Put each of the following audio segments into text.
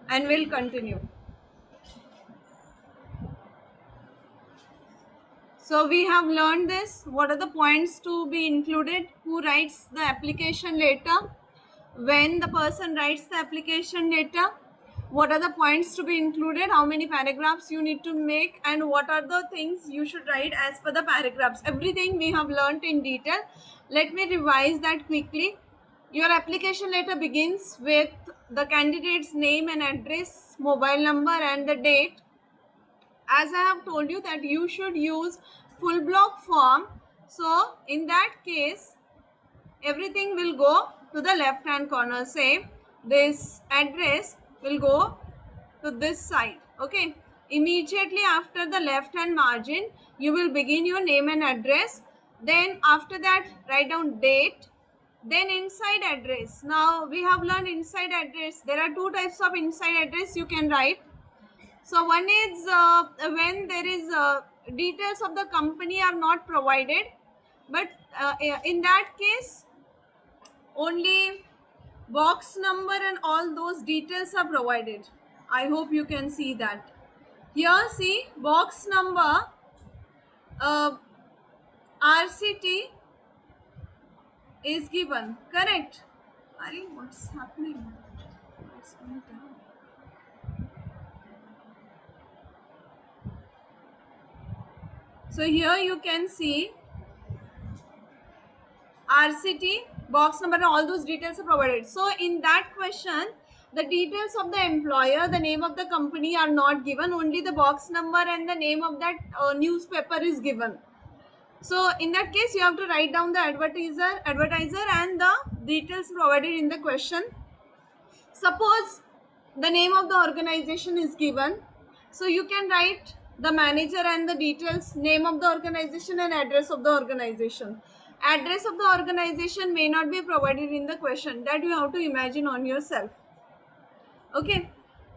and we'll continue. So we have learned this. What are the points to be included? Who writes the application letter? When the person writes the application letter? What are the points to be included? How many paragraphs you need to make? And what are the things you should write as per the paragraphs? Everything we have learned in detail. Let me revise that quickly. Your application letter begins with the candidate's name and address, mobile number and the date. As I have told you that you should use full block form. So in that case, everything will go to the left hand corner. Say this address will go to this side. Okay. Immediately after the left hand margin, you will begin your name and address. Then after that, write down date. Then inside address. Now we have learned inside address. There are two types of inside address you can write. So one is when there is details of the company are not provided, but in that case only box number and all those details are provided. I hope you can see that. Here see box number, uh, RCT is given, correct? Ari, what's happening? What's going down? So here you can see RCT, box number, and all those details are provided. So in that question, the details of the employer, the name of the company are not given. Only the box number and the name of that newspaper is given. So in that case, you have to write down the advertiser and the details provided in the question. Suppose the name of the organization is given. So you can write the manager and the details, name of the organization and address of the organization. Address of the organization may not be provided in the question. That you have to imagine on yourself. Okay.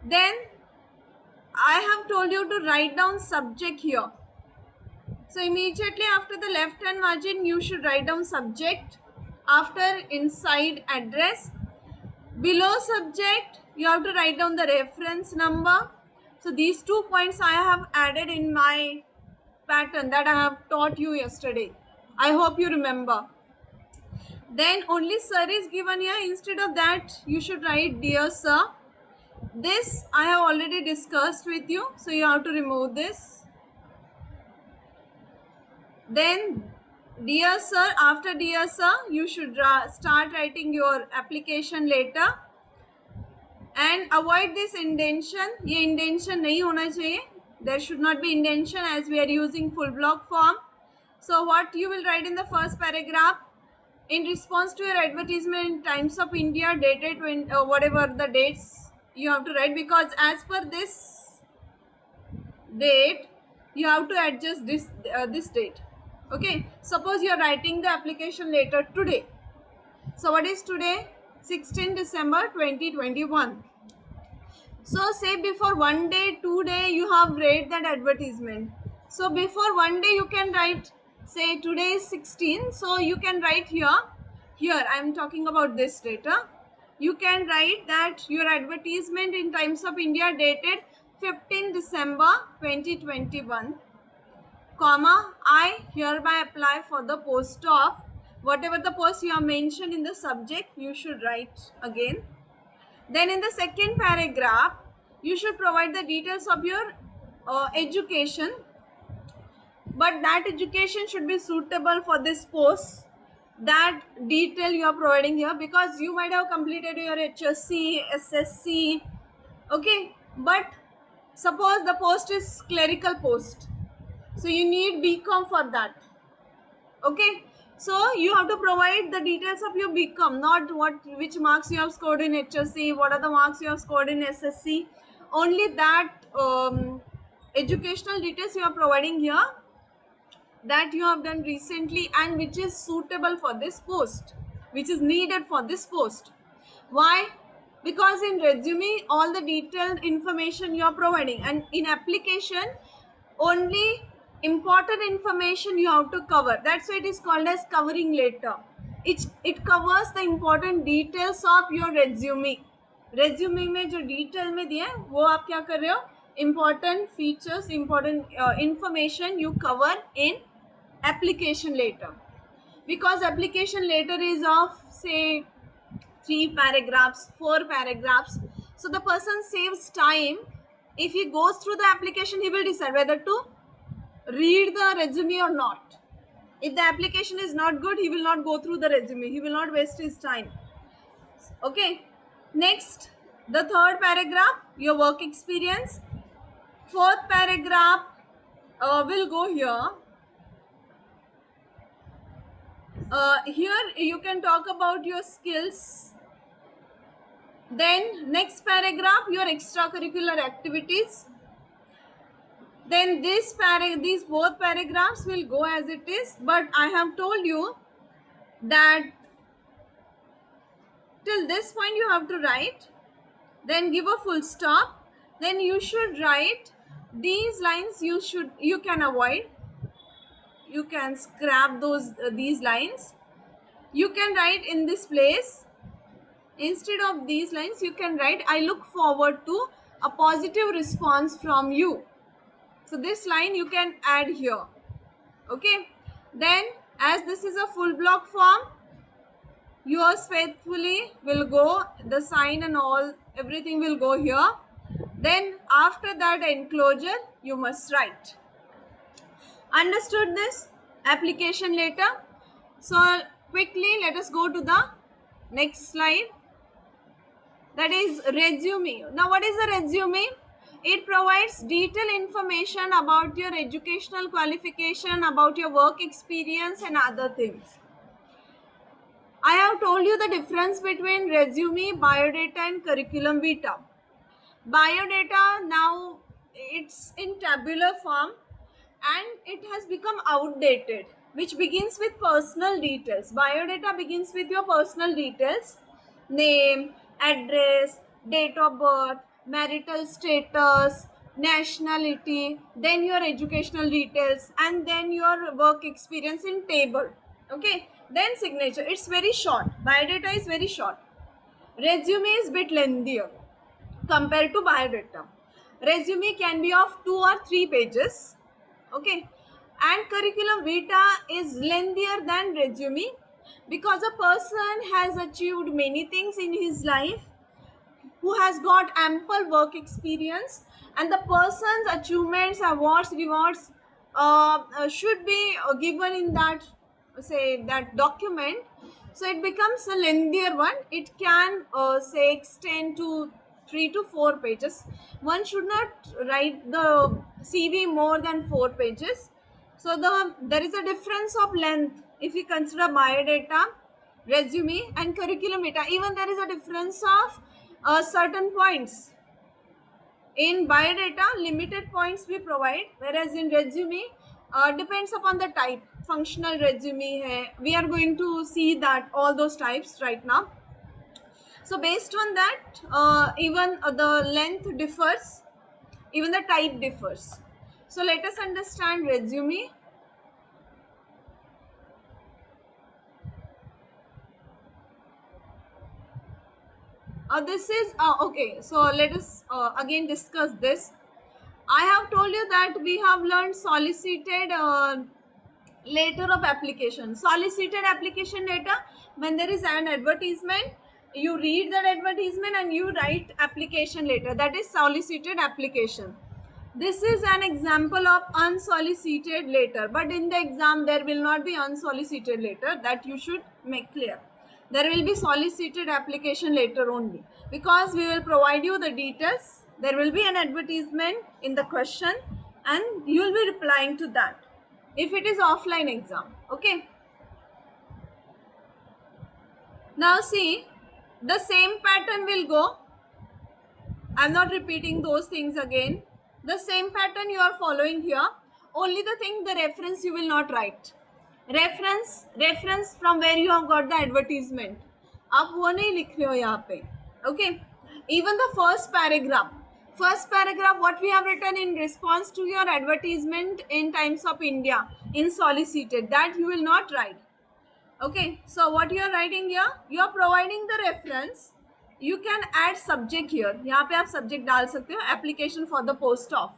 Then I have told you to write down subject here. So immediately after the left hand margin, you should write down subject. After inside address. Below subject, you have to write down the reference number. So these 2 points I have added in my pattern that I have taught you yesterday. I hope you remember. Then only sir is given here. Instead of that, you should write dear sir. This I have already discussed with you. So you have to remove this. Then dear sir, after dear sir, you should start writing your application letter. And avoid this indentation. ये indentation नहीं होना चाहिए. There should not be indentation as we are using full block form. So what you will write in the first paragraph? In response to your advertisement in Times of India dated when whatever the dates you have to write, because as per this date you have to adjust this date. Okay, suppose you are writing the application letter today. So what is today? 16 December 2021. So say before 1 day, 2 day you have read that advertisement. So before 1 day you can write, say today is 16. So you can write here I am talking about this data. You can write that your advertisement in Times of India dated 15 December 2021, comma, I hereby apply for the post of, whatever the post you have mentioned in the subject, you should write again. Then in the second paragraph, you should provide the details of your education, but that education should be suitable for this post. That detail you are providing here, because you might have completed your HSC, SSC, okay, but suppose the post is clerical post, so you need BCom for that. Okay, so you have to provide the details of your BCom, not which marks you have scored in HSC, what are the marks you have scored in SSC. Only that educational details you are providing here, that you have done recently and which is suitable for this post, which is needed for this post. Why? Because in resume all the detailed information you are providing, and in application only important information you have to cover. That's why it is called as covering letter. It covers the important details of your resume. Resume में जो detail में दिया है वो आप क्या कर रहे हो, important features, important information you cover in application letter. Because application letter is of say 3 paragraphs, 4 paragraphs, so the person saves time. If he goes through the application, he will decide whether to read the resume or not. If the application is not good, he will not go through the resume, he will not waste his time. Okay, next, the third paragraph, your work experience. Fourth paragraph will go here. Here you can talk about your skills. Then next paragraph, your extracurricular activities. Then these both paragraphs will go as it is, but I have told you that till this point you have to write, then give a full stop, then you should write these lines. You can avoid, you can scrap these lines. You can write in this place, instead of these lines you can write, I look forward to a positive response from you. So this line you can add here. Okay, then as this is a full block form, yours faithfully will go, the sign and all, everything will go here. Then after that enclosure you must write. Understood this? Application letter. So quickly let us go to the next slide. That is resume. Now what is a resume? It provides detailed information about your educational qualification, about your work experience and other things. I have told you the difference between resume, biodata and curriculum vitae. Biodata now it's in tabular form and it has become outdated, which begins with personal details. Biodata begins with your personal details, name, address, date of birth, marital status, nationality, then your educational details, and then your work experience in table. Okay, then signature. It's very short. Biodata is very short. Resume is bit lengthier compared to biodata. Resume can be of 2 or 3 pages. Okay, and curriculum vitae is lengthier than resume because a person has achieved many things in his life, who has got ample work experience, and the person's achievements, awards, rewards should be given in that, say, that document. So it becomes a lengthier one. It can say extend to 3 to 4 pages. One should not write the CV more than 4 pages. So there is a difference of length if you consider biodata, resume and curriculum vitae. Even there is a difference of certain points. In biodata, limited points we provide, whereas in resume depends upon the type. Functional resume hai. We are going to see that all those types right now. So based on that, even the length differs, even the type differs. So let us understand resume. This is okay. So let us again discuss this. I have told you that we have learned solicited letter of application. Solicited application letter, when there is an advertisement, you read that advertisement and you write application letter. That is solicited application. This is an example of unsolicited letter, but in the exam there will not be unsolicited letter. That you should make clear. There will be solicited application letter only, because we will provide you the details. There will be an advertisement in the question and you will be replying to that if it is offline exam. Okay, now see, the same pattern will go. I'm not repeating those things again. The same pattern you are following here. Only the thing, the reference you will not write. Reference from where you have got the advertisement. आप वो नहीं लिख रहे हो यहाँ पे. Okay. Even the first paragraph. First paragraph, what we have written in response to your advertisement in Times of India, in solicited, that you will not write. Okay. So what you are writing here? You are providing the reference. you can add subject here. यहाँ पे आप subject डाल सकते हो, application for the post of.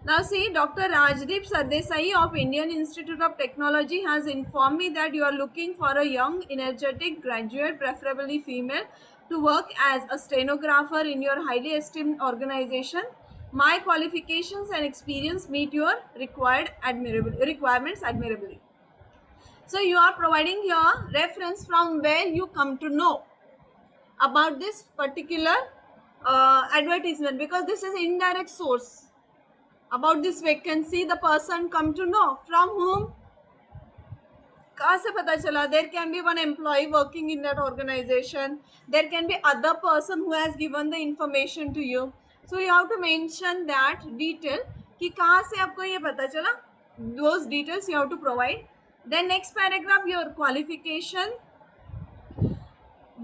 Now see, Dr. Rajdeep Sardesai of Indian Institute of Technology has informed me that you are looking for a young, energetic graduate, preferably female, to work as a stenographer in your highly esteemed organization. My qualifications and experience meet your requirements admirably. So you are providing your reference from where you come to know about this particular advertisement, because this is indirect source. About this vacancy, the person come to know from whom. कहाँ से पता चला? There can be one employee working in that organization. There can be other person who has given the information to you. So you have to mention that detail कि कहाँ से आपको ये पता चला. Those details you have to provide. Then next paragraph, your qualification.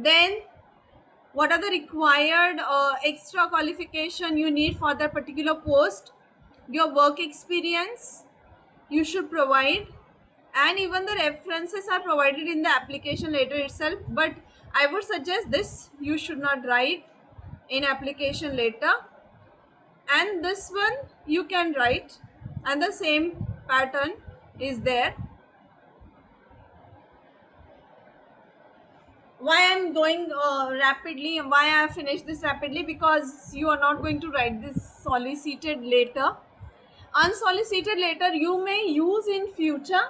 Then what are the required extra qualification you need for that particular post. Your work experience you should provide, and even the references are provided in the application letter itself, but I would suggest this you should not write in application letter, and this one you can write, and the same pattern is there. Why I'm going rapidly, why I have finished this rapidly, because you are not going to write this solicited letter. Unsolicited letter you may use in future,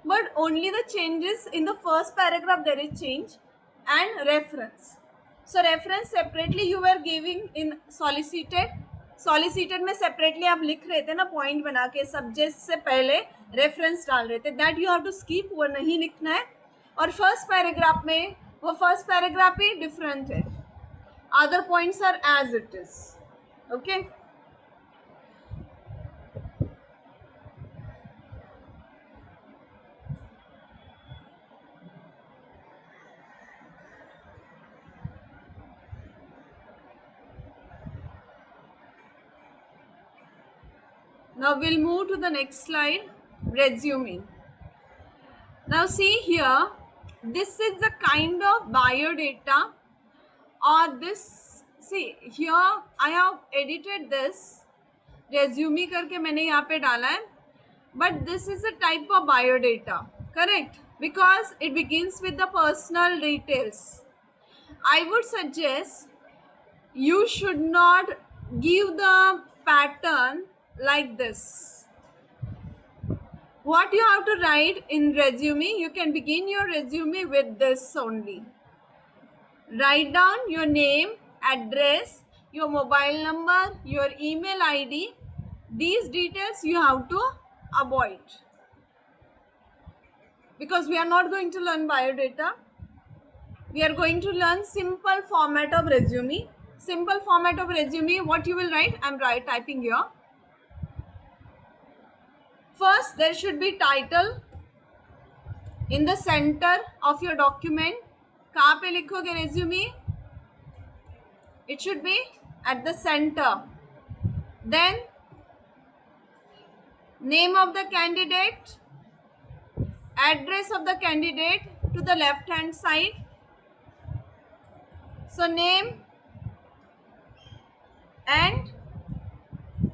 but only the changes in the first paragraph there is change, and reference. So reference separately you were giving in solicited में separately आप लिख रहे थे ना point बना के, subject से पहले reference डाल रहे थे, that you have to skip, वो नहीं लिखना है. और first paragraph में वो first paragraph ही different है, other points are as it is. Okay. Now we'll move to the next slide, resume. Now see here, this is the kind of biodata, or this, see here I have edited this resume करके मैंने यहाँ पे डाला है, but this is a type of biodata, correct? Because it begins with the personal details. I would suggest you should not give the pattern like this. What you have to write in resume, you can begin your resume with this only. Write down your name, address, your mobile number, your email ID. These details you have to avoid, because we are not going to learn biodata. We are going to learn simple format of resume. Simple format of resume, what you will write? I'm typing here. First, there should be title in the center of your document. कहाँ पे लिखोगे resume? It should be at the center. Then, name of the candidate, address of the candidate to the left hand side. So, name and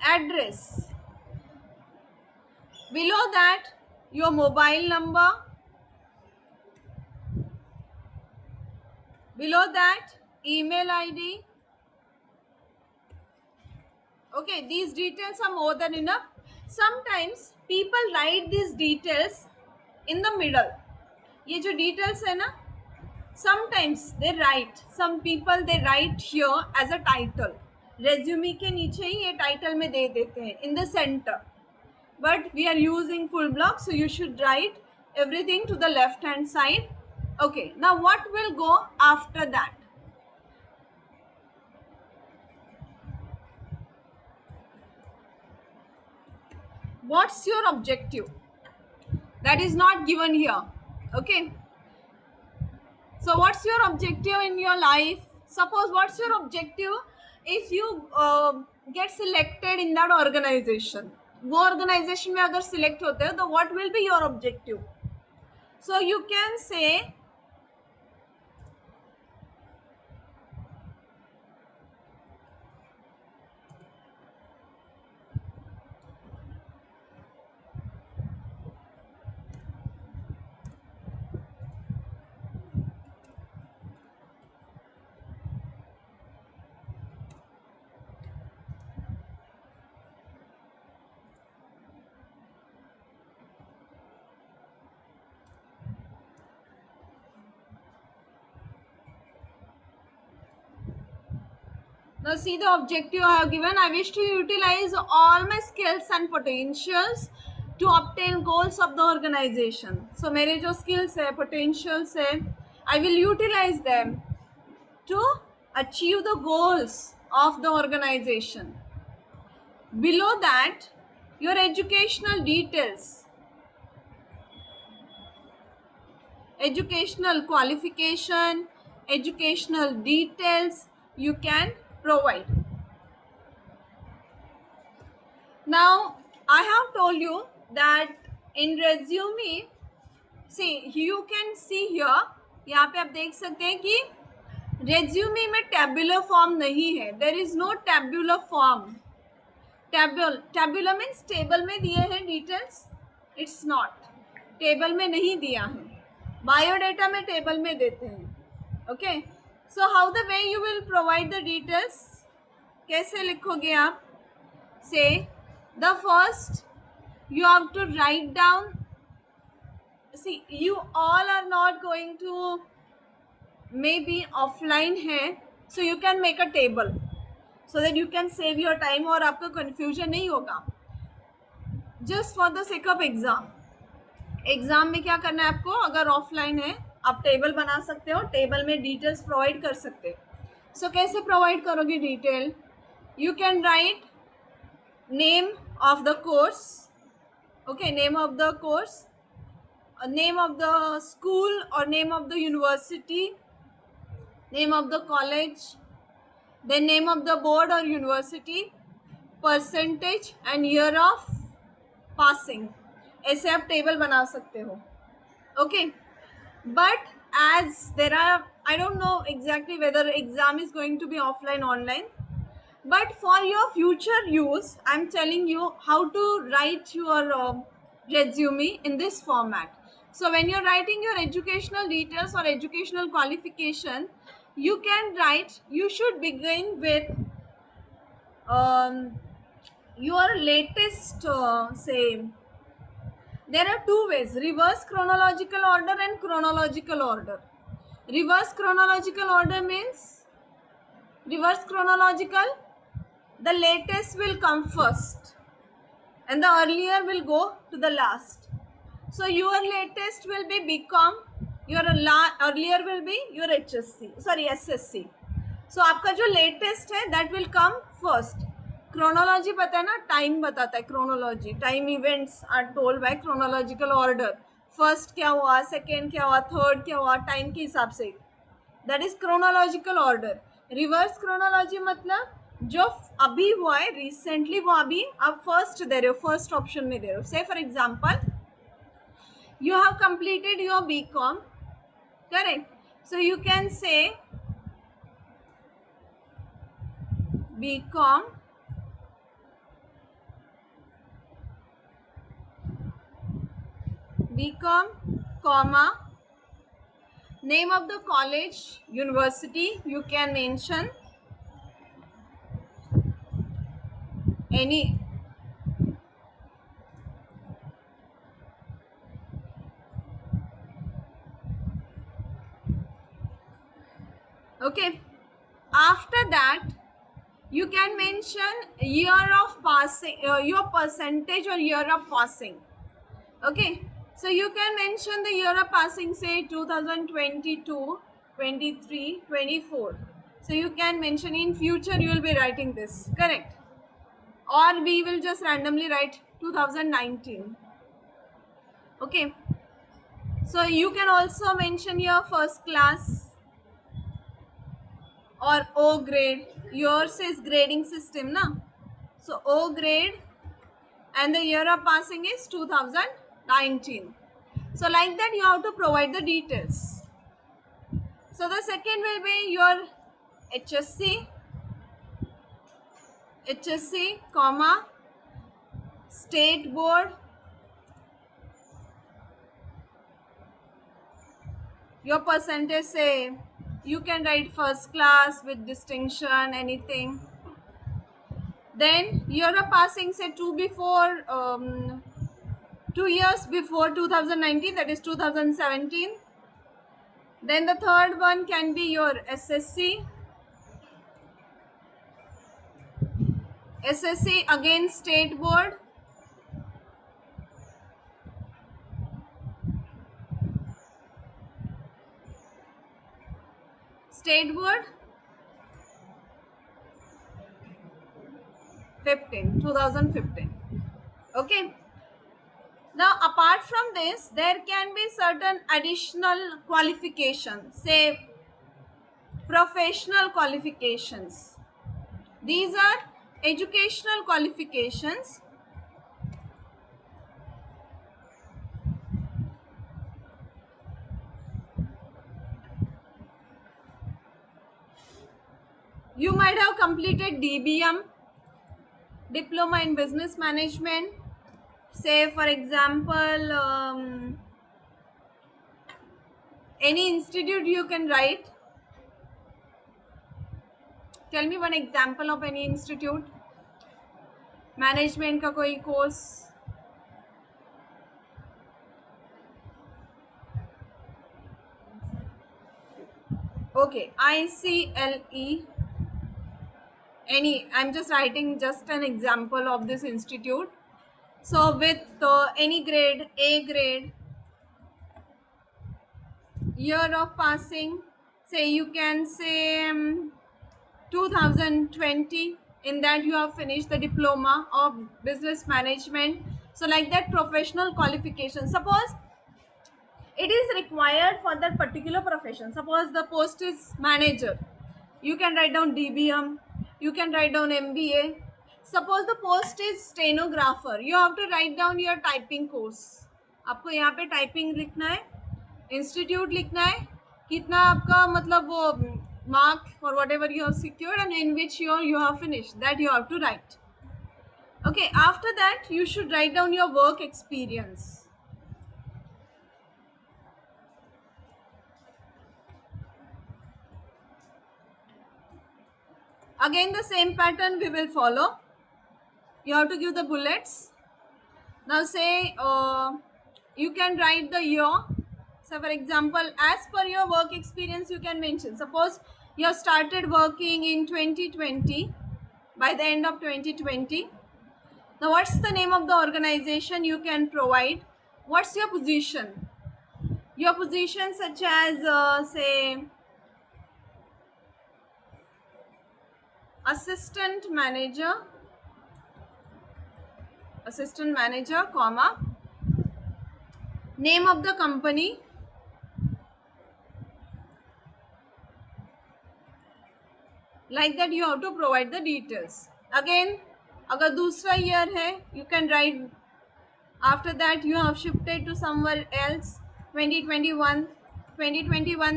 address. Below that, your mobile number. Below that, email ID. Okay, these details are more than enough. Sometimes people write these details in the middle. ये जो details है ना, sometimes they write, some people they write here as a title. Resume के नीचे ही ये title में दे देते हैं in the center. But we are using full block, so you should write everything to the left hand side. Okay, now what will go after that? What's your objective? That is not given here. Okay. So what's your objective in your life? Suppose what's your objective if you get selected in that organization? वो organization में अगर select होते हो तो what will be your objective? So you can say Now see the objective I have given. I wish to utilize all my skills and potentials to obtain goals of the organization. So मेरे जो skills है, potentials है, I will utilize them to achieve the goals of the organization. Below that, your educational details, educational qualification, educational details you can provide. Now I have told you that in resume, see you can see here, यहाँ पे आप देख सकते हैं कि resume में tabular form नहीं है. There is no tabular form. Tabular means table में दिए हैं details. It's not. Table में नहीं दिया है. Biodata में table में देते हैं. Okay. So how the way you will provide the details? कैसे लिखोगे आप? Say the first you have to write down. See, you all are not going to maybe offline है, so you can make a table so that you can save your time और आपको confusion नहीं होगा. Just for the sake of exam में क्या करना है आपको? अगर ऑफलाइन है आप टेबल बना सकते हो, टेबल में डिटेल्स प्रोवाइड कर सकते हो. सो कैसे प्रोवाइड करोगे detail? You can write name of the course, okay, name of the course, name of the school or name of the university, name of the college, then name of the board or university, percentage and year of passing. ऐसे आप table बना सकते हो. Okay, but as there are, I don't know exactly whether exam is going to be offline online, but for your future use I'm telling you how to write your resume in this format. So when you're writing your educational details or educational qualification, you can write, you should begin with your latest say, there are two ways: reverse chronological order and chronological order. Reverse chronological order means, reverse chronological, the latest will come first and the earlier will go to the last. So your latest will be BCom, your earlier will be your SSC. So आपका जो latest है that will come first. Chronology पता है ना, time बताता है. Chronology, time events are told by chronological order. First क्या हुआ, second क्या हुआ, third क्या हुआ, time के हिसाब से. That is chronological order. Reverse chronology मतलब जो अभी हुआ है recently वो अभी आप first दे रहे हो, first option में दे रहे हो. Say for example, you have completed your BCom, correct? So you can say BCom comma, name of the college, university, you can mention any. Okay, after that you can mention year of passing, your percentage or year of passing. Okay, so you can mention the year of passing, say 2022, 23, 24. So you can mention, in future you will be writing this, correct? Or we will just randomly write 2019. Okay, so you can also mention your first class or O grade. Yours is grading system na, so O grade, and the year of passing is 2019. So like that you have to provide the details. So the second will be your HSC comma, state board, your percentage, say you can write first class with distinction, anything. Then year of passing, say 2 years before 2019, that is 2017. Then the third one can be your SSC, SSC again state board. State board 2015. Okay. Now apart from this, there can be certain additional qualifications, say professional qualifications. These are educational qualifications you might have completed DBM, diploma in business management, say for example any institute you can write. Tell me one example of any institute. Management का कोई course. Okay, ICLE. I'm just writing just an example of this institute. So with any grade, A grade, year of passing, say you can say 2020. In that you have finished the diploma of business management. So like that, professional qualification. Suppose it is required for that particular profession. Suppose the post is manager. You can write down DBM. You can write down MBA. Suppose the post is stenographer. You have to write down your typing course. आपको यहाँ पे typing लिखना है, institute लिखना है, कितना आपका मतलब वो mark for whatever you have secured and in which year you have finished. That you have to write. Okay, after that you should write down your work experience. Again the same pattern we will follow. You have to give the bullets. Now say you can write the year. So for example, as per your work experience you can mention. Suppose you have started working in 2020, by the end of 2020. Now what's the name of the organization you can provide? What's your position? Your position such as say assistant manager, comma, name of the company, like that you have to provide the details. Again, अगर दूसरा year है, you can write. After that you have shifted to somewhere else. 2021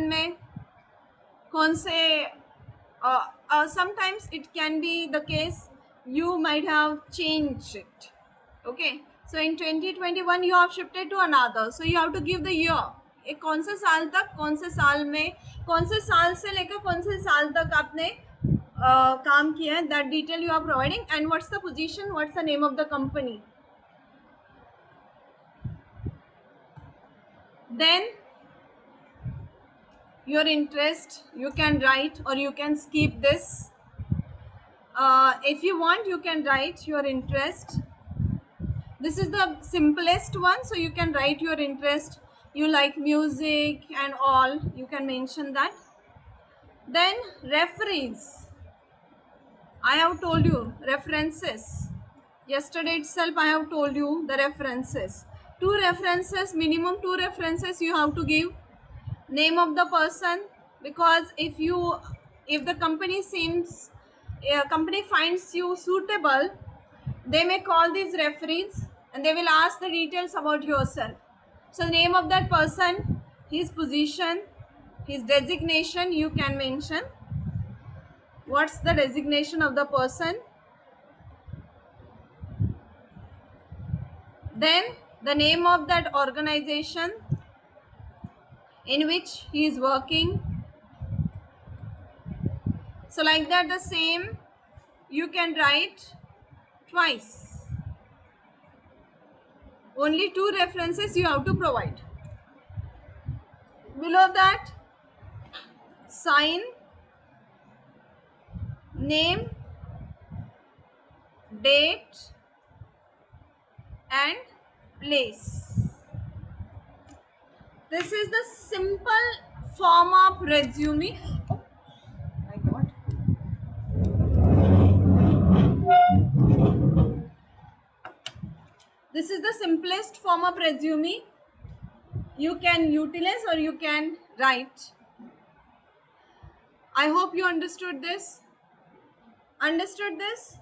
में कौन से sometimes it can be the case you might have changed it. Okay, so in 2021 you have shifted to another, so you have to give the year. एक कौन से साल तक, कौन से साल में, कौन से साल से लेकर कौन से साल तक आपने काम किया है, that detail you are providing. And what's the position, what's the name of the company. Then your interest you can write, or you can skip this. If you want you can write your interest. This is the simplest one, so you can write your interest. You like music and all, you can mention that. Then referees, I have told you references. Yesterday itself I have told you the references. Two references, minimum two references you have to give. Name of the person, because if the company finds you suitable, they may call these referees and they will ask the details about yourself. So the name of that person, his position, his designation you can mention. What's the designation of the person? Then the name of that organization in which he is working. So like that, the same you can write twice. Only two references you have to provide. Below that, sign, name, date and place. This is the simple form of resume. Oh my God. This is the simplest form of resume you can utilize or you can write. I hope you understood this. Understood this?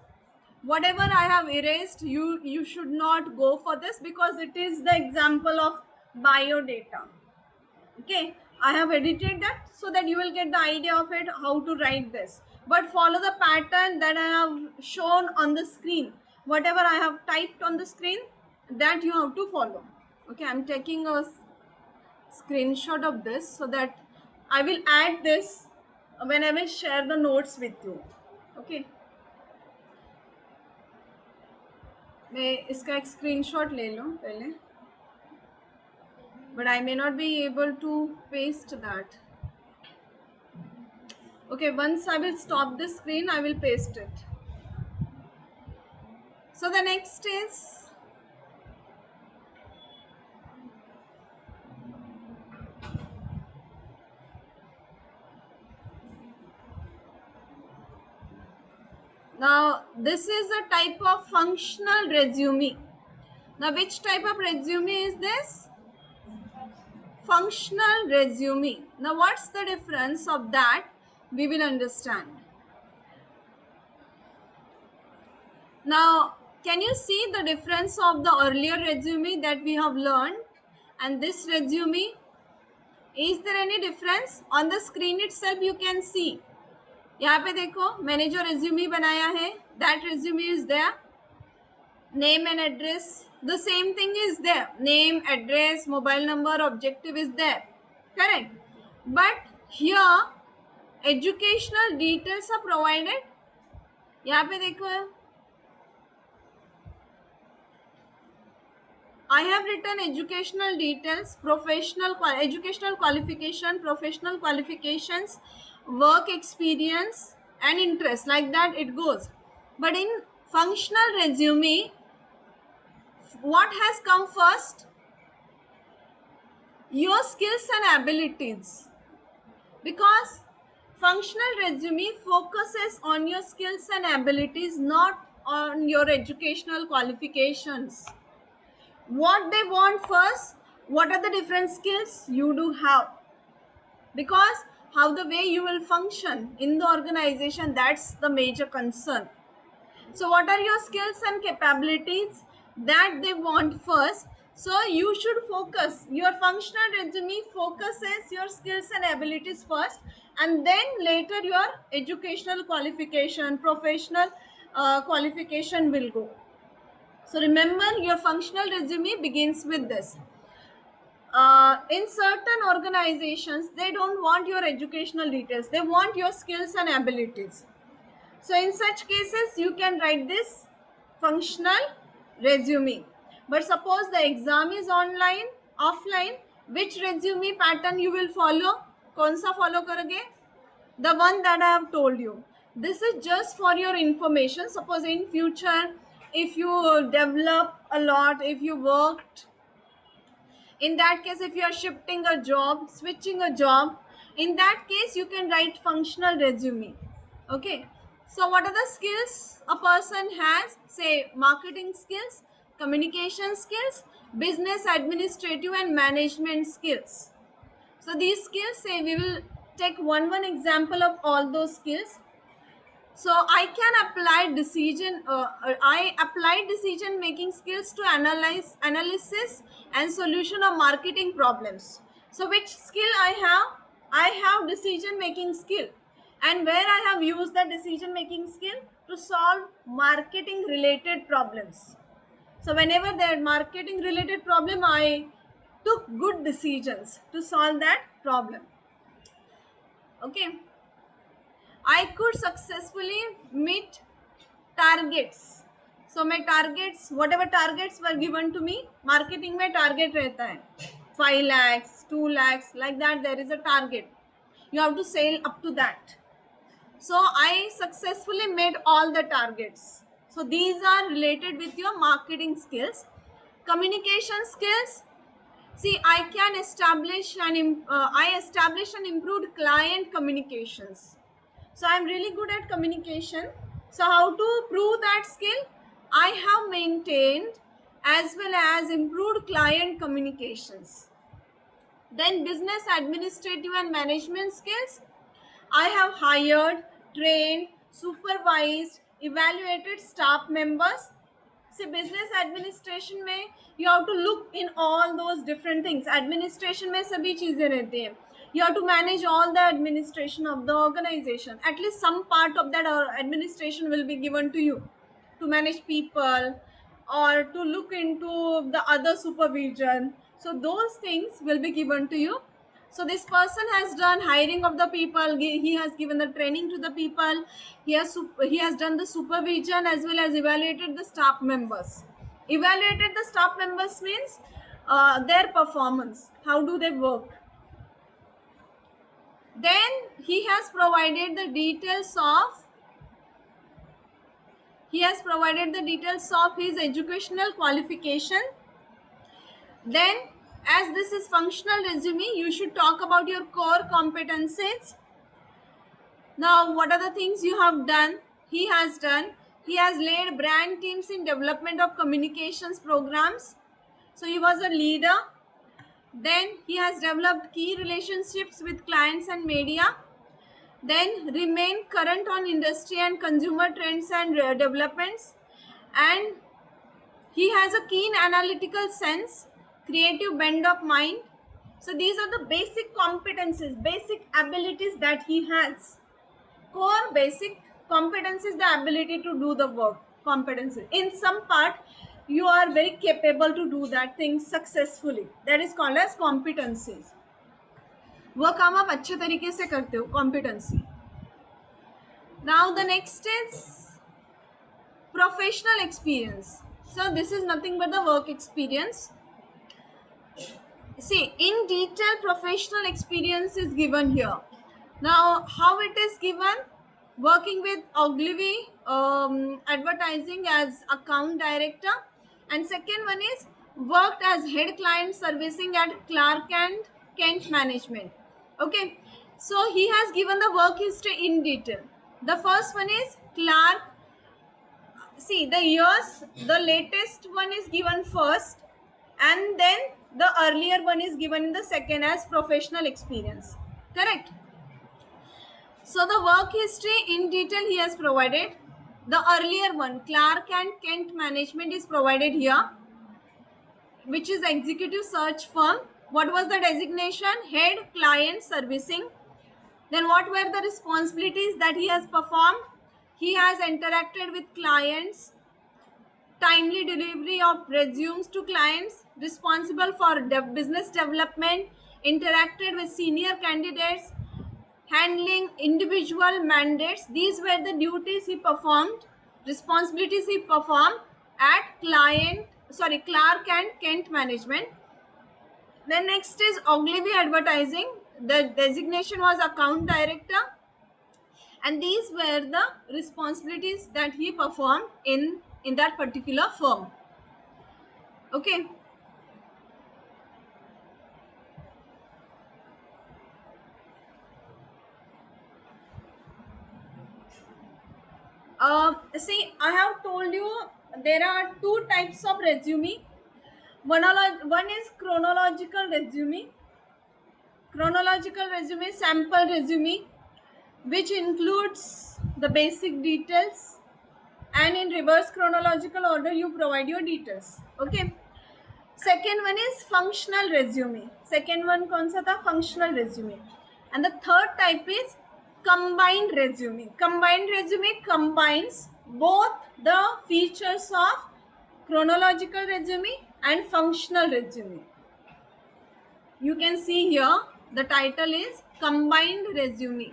Whatever I have erased, you should not go for this because it is the example of biodata. Okay, I have edited that so that you will get the idea of it, how to write this. But follow the pattern that I have shown on the screen. Whatever I have typed on the screen, that you have to follow. Okay, I'm taking a screenshot of this so that I will add this when I will share the notes with you. Okay, मैं इसका एक screenshot ले लूँ पहले, but I may not be able to paste that. Okay, once I will stop the screen, I will paste it. So the next is now this is a type of functional resume. Now which type of resume is this? Functional resume. Now what's the difference of that? We will understand. Now can you see the difference of the earlier resume that we have learned and this resume? Is there any difference? On the screen itself you can see. यहाँ पे देखो मैंने जो resume बनाया है, that resume is there. Name and address, the same thing is there. Name, address, mobile number, objective is there. Correct. But here educational details are provided. यहाँ पे देखो I have written educational details, educational qualification, professional qualifications, work experience and interest, like that it goes. But in functional resume, what has come first? Your skills and abilities. Because functional resume focuses on your skills and abilities, not on your educational qualifications. What they want first, what are the different skills you do have, because how the way you will function in the organization, that's the major concern. So what are your skills and capabilities that they want first? So you should focus, your functional resume focuses your skills and abilities first, and then later your educational qualification, professional qualification will go. So remember, your functional resume begins with this. In certain organizations, they don't want your educational details. They want your skills and abilities. So in such cases, you can write this functional resume. But suppose the exam is online, offline, which resume pattern you will follow? कौन सा follow करोगे? The one that I have told you. This is just for your information. Suppose in future, if you develop a lot, if you worked, in that case, if you are shifting a job, switching a job, in that case, you can write functional resume. Okay. So what are the skills a person has? Say marketing skills, communication skills, business administrative and management skills. So these skills, say we will take one example of all those skills. So I can apply decision making skills to analysis and solution of marketing problems. So which skill I have? I have decision making skill, and where I have used the decision making skill to solve marketing related problems. So whenever there marketing related problem, I took good decisions to solve that problem. Okay. I could successfully meet targets. So my targets, whatever targets were given to me, marketing में target रहता है 5 lakhs, 2 lakhs, like that there is a target. You have to sell up to that. So I successfully made all the targets. So these are related with your marketing skills. Communication skills. See, I establish and improved client communications. So I'm really good at communication. So how to prove that skill? I have maintained as well as improved client communications. Then business administrative and management skills. I have hired, trained, supervised, evaluated staff members. See, business administration में you have to look in all those different things. Administration में सभी चीजें रहती हैं. You have to manage all the administration of the organization. At least some part of that administration will be given to you to manage people or to look into the other supervision. So those things will be given to you. So this person has done hiring of the people. He has given the training to the people. He has done the supervision as well as evaluated the staff members. Evaluated the staff members means their performance. How do they work? Then he has provided the details of his educational qualification. Then, as this is functional resume, you should talk about your core competencies. Now, what are the things you have done? He has led brand teams in development of communications programs. So he was a leader. Then he has developed key relationships with clients and media. Then remain current on industry and consumer trends and developments. And he has a keen analytical sense, creative bend of mind. So these are the basic competencies, basic abilities that he has. Core basic competencies, the ability to do the work, competencies. In some part, you are very capable to do that thing successfully. That is called as competencies. वो काम आप अच्छे तरीके से करते हो, competency. Now the next is professional experience. So this is nothing but the work experience. See, in detail professional experience is given here. Now how it is given? Working with Ogilvy Advertising as account director, and second one is worked as head client servicing at Clark and Kent Management. Okay, so he has given the work history in detail. The first one is Clark. See, the years, the latest one is given first, and then the earlier one is given in the second as professional experience. Correct? So the work history in detail he has provided. The earlier one, Clark and Kent Management, is provided here, which is executive search firm. What was the designation? Head client servicing. Then what were the responsibilities that he has performed? He has interacted with clients, timely delivery of resumes to clients, responsible for business development, interacted with senior candidates, handling individual mandates. These were the duties he performed, responsibilities he performed at Clark and Kent Management. Then next is Ogilvy Advertising. The designation was account director, and these were the responsibilities that he performed in that particular firm. Okay. See, I have told you there are two types of resume. One is chronological resume. Chronological resume, sample resume, which includes the basic details, and in reverse chronological order you provide your details. Okay. Second one is functional resume. Second one kaun sa tha? Functional resume. And the third type is combined resume. Combined resume combines both the features of chronological resume and functional resume. You can see here the title is combined resume.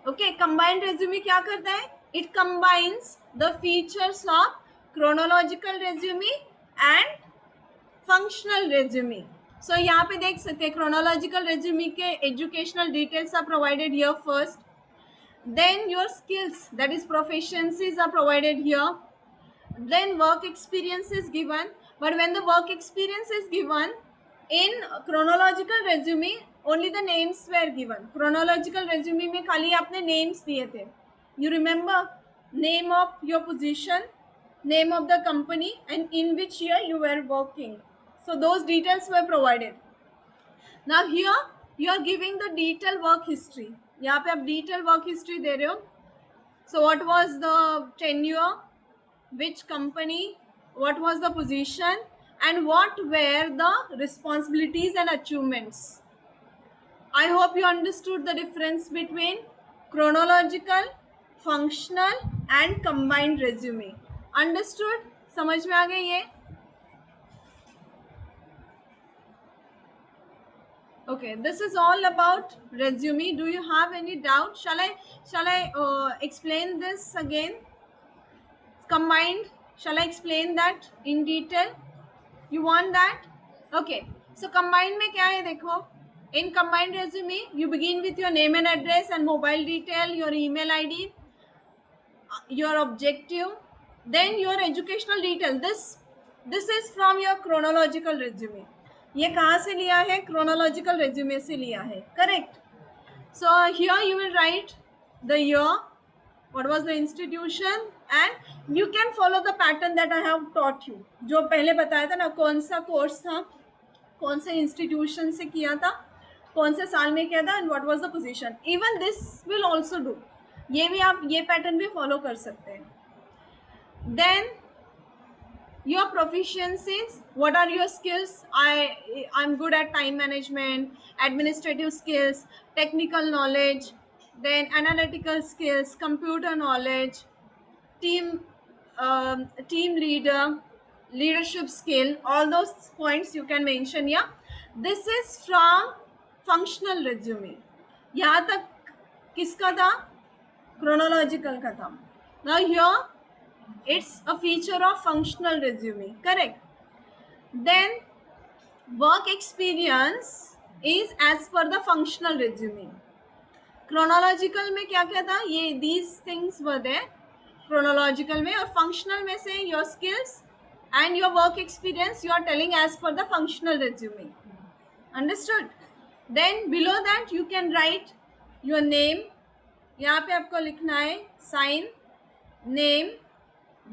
Okay, combined resume क्या करता है? It combines the features of chronological resume and functional resume. So यहाँ पे देख सकते हैं chronological resume के educational details are provided here first. Then your skills, that is proficiencies, are provided here. Then work experience is given, but when the work experience is given in chronological resume, only the names were given. Chronological resume में खाली आपने names दिए थे. You remember name of your position, name of the company, and in which year you were working. So those details were provided. Now here you are giving the detailed work history. यहाँ पे आप detailed work history दे रहे हो. So what was the tenure, which company, what was the position, and what were the responsibilities and achievements. I hope you understood the difference between chronological, functional and combined resume. Understood? समझ में आ गई ये? Okay, this is all about resume. Do you have any doubt? Shall I explain this again? Combined, shall I explain that in detail? You want that? Okay, so combined में क्या है देखो. In combined resume you begin with your name and address and mobile detail, your email ID, your objective, then your educational detail. This is from your chronological resume. ये कहाँ से लिया है? Chronological resume से लिया है. Correct. So here you will write the year, what was the institution, and you can follow the pattern that I have taught you. जो पहले बताया था ना, कौन सा कोर्स था, कौन से इंस्टीट्यूशन से किया था, कौन से साल में किया था, and what was the position. Even this will also do. ये भी आप ये पैटर्न भी फॉलो कर सकते हैं. Then your proficiencies, what are your skills? I'm good at time management, administrative skills, technical knowledge, then analytical skills, computer knowledge, team team leader, leadership skill. All those points you can mention here. This is from functional resume. यहाँ तक किसका था? Chronological का था. Now here it's a feature of functional resume. Correct. Then work experience is as per the functional resume. Chronological में क्या क्या था? ये these things were there. Chronological में, और functional में से your skills and your work experience you are telling as per the functional resume. Understood? Then below that you can write your name. यहाँ पे आपको लिखना है sign, name,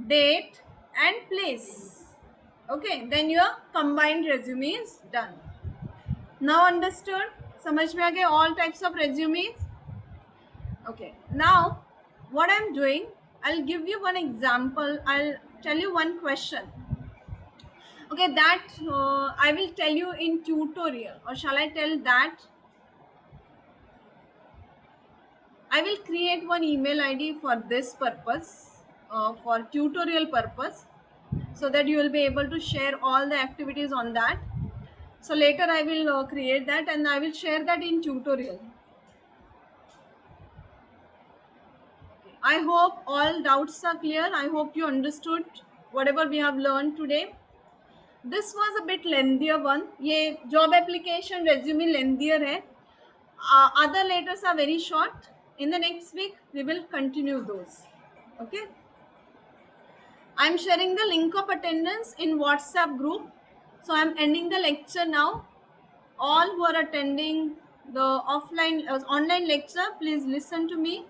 date and place. Okay, then your combined resume is done. Now understood? समझ में आ गए all types of resumes? Okay, now what I'm doing, I'll give you one example. I'll tell you one question. Okay, that I will tell you in tutorial, or shall I tell that? I will create one email ID for this purpose, for tutorial purpose, so that you will be able to share all the activities on that. So later I will create that and I will share that in tutorial. I hope all doubts are clear. I hope you understood whatever we have learned today. This was a bit lengthier one. ये job application resume lengthier है. Other letters are very short. In the next week we will continue those. Okay. I am sharing the link of attendance in WhatsApp group. So I am ending the lecture now. All who are attending the online lecture, please listen to me.